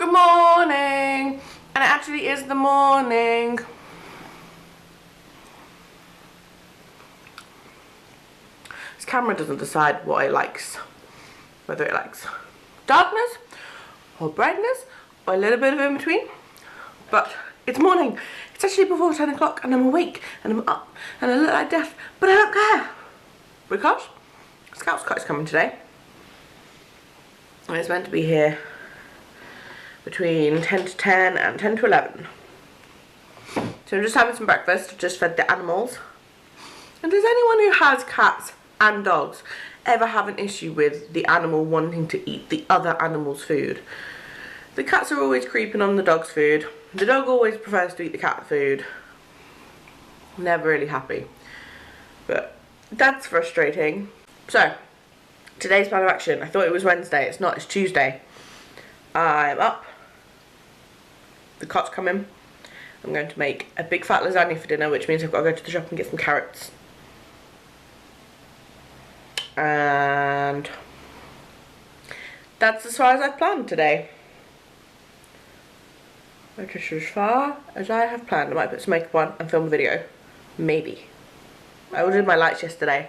Good morning! And it actually is the morning. This camera doesn't decide what it likes. Whether it likes darkness or brightness or a little bit of in between. But it's morning. It's actually before 10 o'clock and I'm awake and I'm up and I look like death. But I don't care. Because Scout's Cut is coming today. And it's meant to be here between 10 to 10 and 10 to 11. So I'm just having some breakfast, just fed the animals. And does anyone who has cats and dogs ever have an issue with the animal wanting to eat the other animal's food? The cats are always creeping on the dog's food. The dog always prefers to eat the cat food. Never really happy. But that's frustrating. So, today's plan of action. I thought it was Wednesday. It's not. It's Tuesday. I'm up. The cot's coming. I'm going to make a big fat lasagna for dinner, which means I've got to go to the shop and get some carrots. And that's as far as I've planned today. Which is as far as I have planned. I might put some makeup on and film a video. Maybe. I ordered my lights yesterday.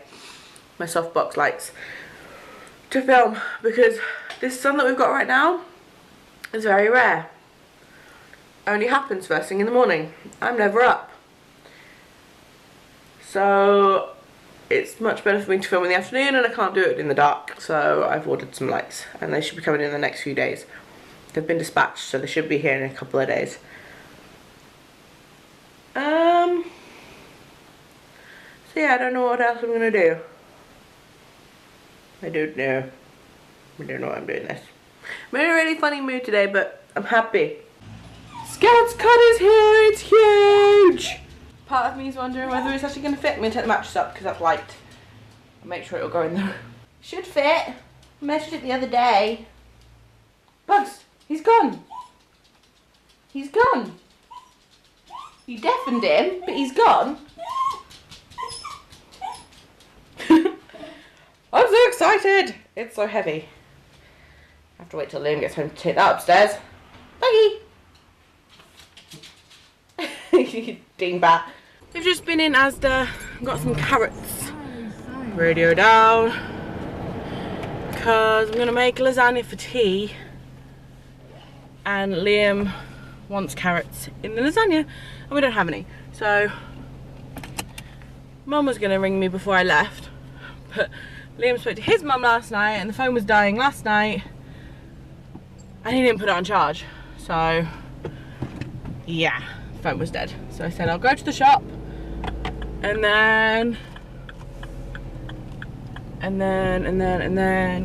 My softbox lights. To film. Because this sun that we've got right now is very rare. Only happens first thing in the morning. I'm never up. So it's much better for me to film in the afternoon and I can't do it in the dark. So I've ordered some lights and they should be coming in the next few days. They've been dispatched, so they should be here in a couple of days. So yeah, I don't know what else I'm gonna do. I don't know. I don't know why I'm doing this. I'm in a really funny mood today, but I'm happy. Scout's Cut is here, it's huge! Part of me is wondering whether it's actually gonna fit. I'm gonna take the mattress up because that's light. I'll make sure it'll go in there. Should fit. I measured it the other day. Bugs! He's gone. He's gone. You deafened him, but he's gone. I'm so excited. It's so heavy. I have to wait till Liam gets home to take that upstairs. Buggy. Dingbat. We've just been in Asda, got some carrots. Radio down. Because I'm going to make lasagna for tea. And Liam wants carrots in the lasagna and we don't have any. So Mum was going to ring me before I left, but Liam spoke to his mum last night and the phone was dying last night and he didn't put it on charge. So yeah, the phone was dead. So I said I'll go to the shop and then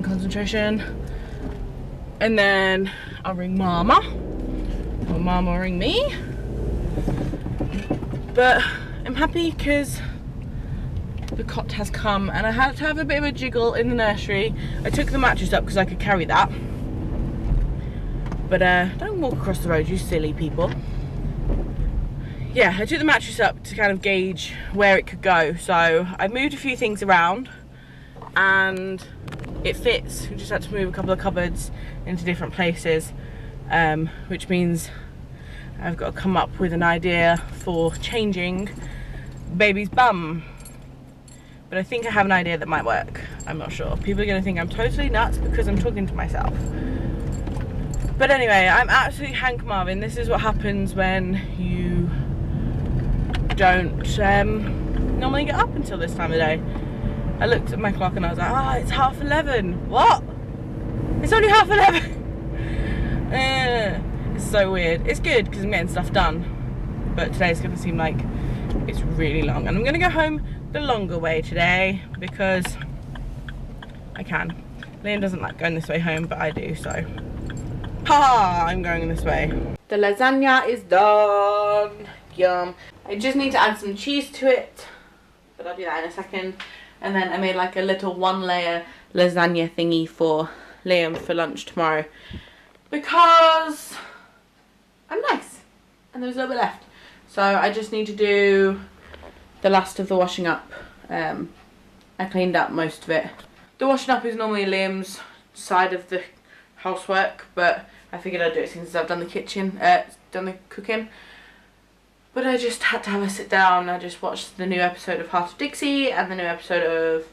concentration, and then I'll ring Mama, or Mama will ring me. But I'm happy because the cot has come and I had to have a bit of a jiggle in the nursery. I took the mattress up because I could carry that. But don't walk across the road, you silly people. Yeah, I took the mattress up to kind of gauge where it could go. So I moved a few things around and it fits. We just had to move a couple of cupboards into different places, which means I've got to come up with an idea for changing baby's bum. But I think I have an idea that might work. I'm not sure. People are going to think I'm totally nuts because I'm talking to myself. But anyway, I'm absolutely Hank Marvin. This is what happens when you don't normally get up until this time of day. I looked at my clock and I was like, oh, it's 11:30. What? It's only 11:30. It's so weird. It's good because I'm getting stuff done. But today's going to seem like it's really long. And I'm going to go home the longer way today because I can. Liam doesn't like going this way home, but I do, so. Ha! I'm going this way. The lasagna is done. Yum. I just need to add some cheese to it. But I'll do that in a second. And then I made like a little 1-layer lasagna thingy for Liam for lunch tomorrow. Because I'm nice. And there's a little bit left. So I just need to do the last of the washing up. I cleaned up most of it. The washing up is normally Liam's side of the housework, but I figured I'd do it since I've done the kitchen, done the cooking. But I just had to have a sit down. I just watched the new episode of Heart of Dixie and the new episode of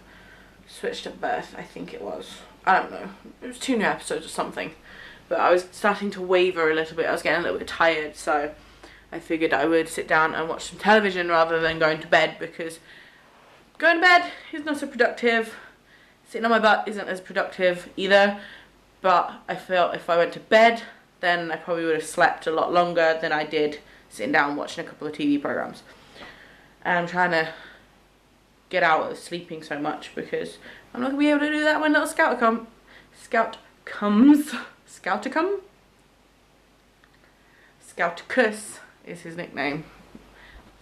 Switched at Birth, I think it was. I don't know. It was 2 new episodes or something. But I was starting to waver a little bit. I was getting a little bit tired, so I figured I would sit down and watch some television rather than going to bed, because going to bed is not so productive. Sitting on my butt isn't as productive either. But I felt if I went to bed, then I probably would have slept a lot longer than I did sitting down watching a couple of TV programs. And I'm trying to get out of sleeping so much, because I'm not going to be able to do that when little Scouticum comes. Scouticum? Scouticus is his nickname.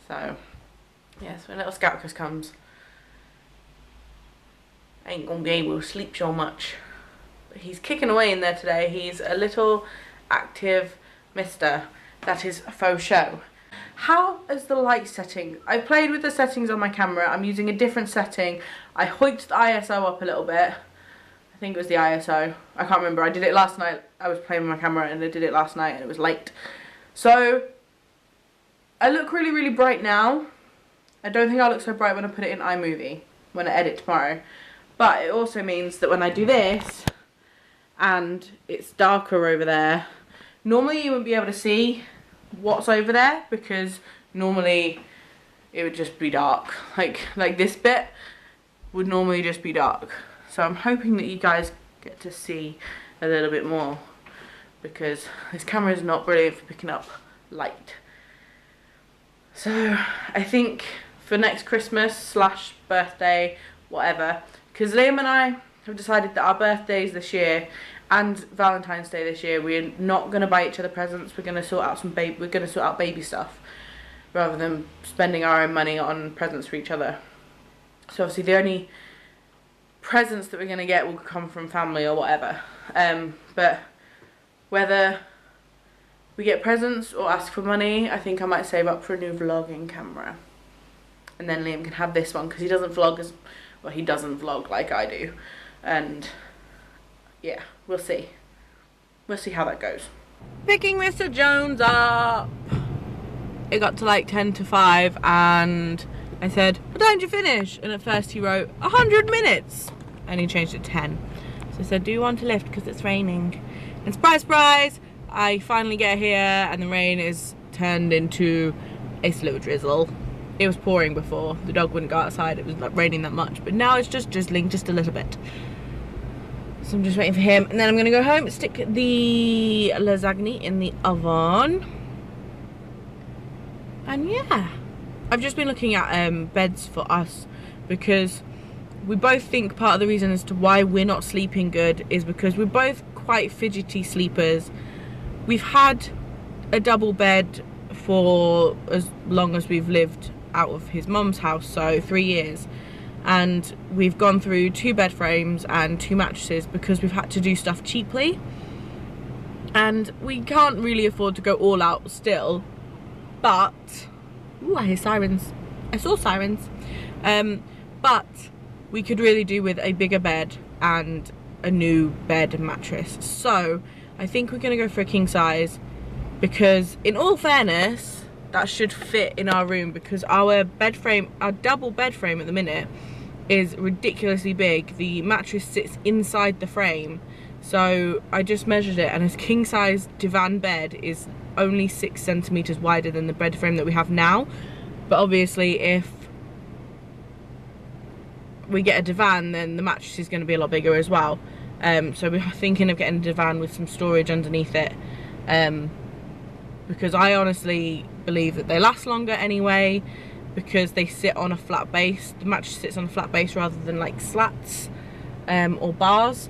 So, yes, when little Scouticus comes, I ain't going to be able to sleep so much. But he's kicking away in there today. He's a little active mister. That is a faux show. How is the light setting? I played with the settings on my camera. I'm using a different setting. I hoiked the ISO up a little bit. I think it was the ISO. I can't remember. I did it last night. I was playing with my camera and I did it last night and it was late. So, I look really, really bright now. I don't think I'll look so bright when I put it in iMovie, when I edit tomorrow. But it also means that when I do this, and it's darker over there, normally you wouldn't be able to see what's over there, because normally it would just be dark. Like this bit would normally just be dark. So I'm hoping that you guys get to see a little bit more, because this camera is not brilliant for picking up light. So I think for next Christmas / birthday, whatever, because Liam and I have decided that our birthdays this year and Valentine's Day this year, we're not going to buy each other presents. We're going to sort out baby stuff rather than spending our own money on presents for each other. So obviously the only presents that we're going to get will come from family or whatever. But whether we get presents or ask for money, I think I might save up for a new vlogging camera. And then Liam can have this one, because he doesn't vlog as well. He doesn't vlog like I do, and yeah, we'll see. We'll see how that goes. Picking Mr. Jones up. It got to like 10 to 5 and I said, what time did you finish? And at first he wrote 100 minutes and he changed it to 10. So I said, do you want to lift because it's raining? And surprise, surprise, I finally get here and the rain is turned into a slow drizzle. It was pouring before. The dog wouldn't go outside. It was not raining that much. But now it's just drizzling just a little bit. So I'm just waiting for him. And then I'm going to go home, stick the lasagna in the oven. And yeah. I've just been looking at beds for us, because we both think part of the reason as to why we're not sleeping good is because we're both quite fidgety sleepers. We've had a double bed for as long as we've lived out of his mum's house, so 3 years, and we've gone through 2 bed frames and 2 mattresses because we've had to do stuff cheaply, and we can't really afford to go all out still. But ooh, I hear sirens. I saw sirens. But we could really do with a bigger bed and a new bed and mattress. So I think we're gonna go for a king size, because in all fairness, that should fit in our room, because our bed frame, our double bed frame at the minute is ridiculously big. The mattress sits inside the frame. So I just measured it, and a king size divan bed is only 6 centimeters wider than the bed frame that we have now. But obviously if we get a divan, then the mattress is going to be a lot bigger as well. So we're thinking of getting a divan with some storage underneath it, because I honestly believe that they last longer anyway, because they sit on a flat base. The mattress sits on a flat base rather than like slats or bars.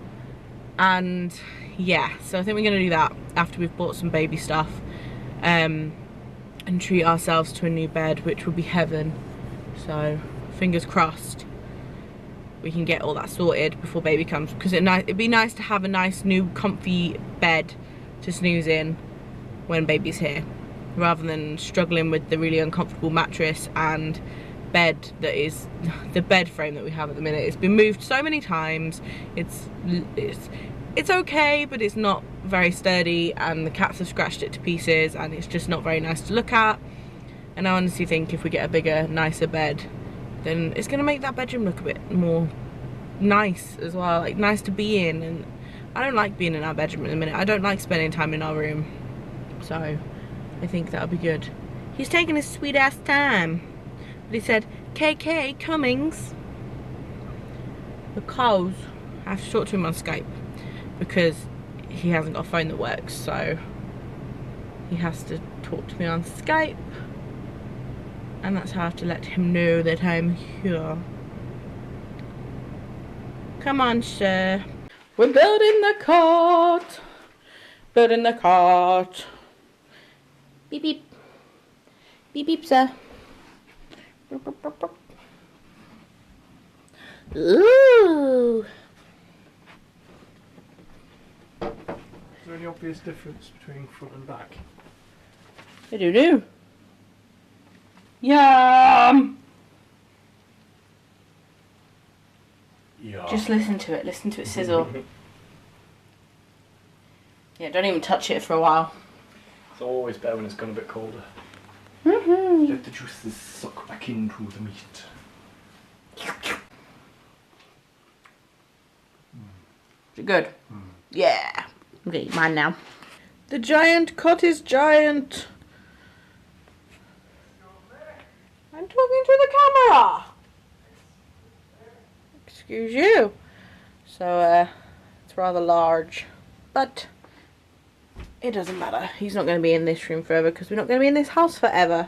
And yeah, so I think we're going to do that after we've bought some baby stuff, and treat ourselves to a new bed, which will be heaven. So fingers crossed we can get all that sorted before baby comes, because it'd be nice to have a nice new comfy bed to snooze in when baby's here, rather than struggling with the really uncomfortable mattress and bed that is the bed frame that we have at the minute. It's been moved so many times. It's it's okay, but it's not very sturdy, and the cats have scratched it to pieces, and it's just not very nice to look at. And I honestly think if we get a bigger, nicer bed, then it's going to make that bedroom look a bit more nice as well, like nice to be in. And I don't like being in our bedroom at the minute. I don't like spending time in our room, so I think that'll be good. He's taking his sweet ass time, but he said KK Cummings, because I have to talk to him on Skype because he hasn't got a phone that works, so he has to talk to me on Skype, and that's how I have to let him know that I'm here. Come on, sir. We're building the cart. Building the cart. Beep beep. Beep beep, sir. Ooh. Is there any obvious difference between front and back? I do. Yum! Yeah. Just listen to it sizzle. Yeah, don't even touch it for a while. It's always better when it's gone a bit colder. Let the juices suck back into the meat. Is it good? Yeah. Okay, mine now. The giant cot is giant. I'm talking to the camera. Excuse you. So, it's rather large, but it doesn't matter. He's not going to be in this room forever because we're not going to be in this house forever.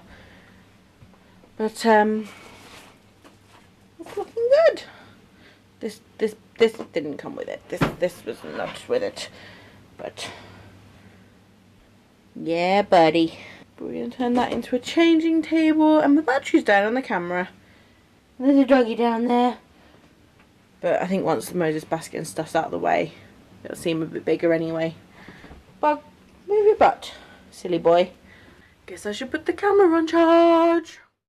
But it's looking good. This didn't come with it. This was not with it. But yeah, buddy. We're going to turn that into a changing table, and the battery's down on the camera. And there's a doggy down there. But I think once the Moses basket and stuff's out of the way, it'll seem a bit bigger anyway. But move your butt, silly boy. Guess I should put the camera on charge.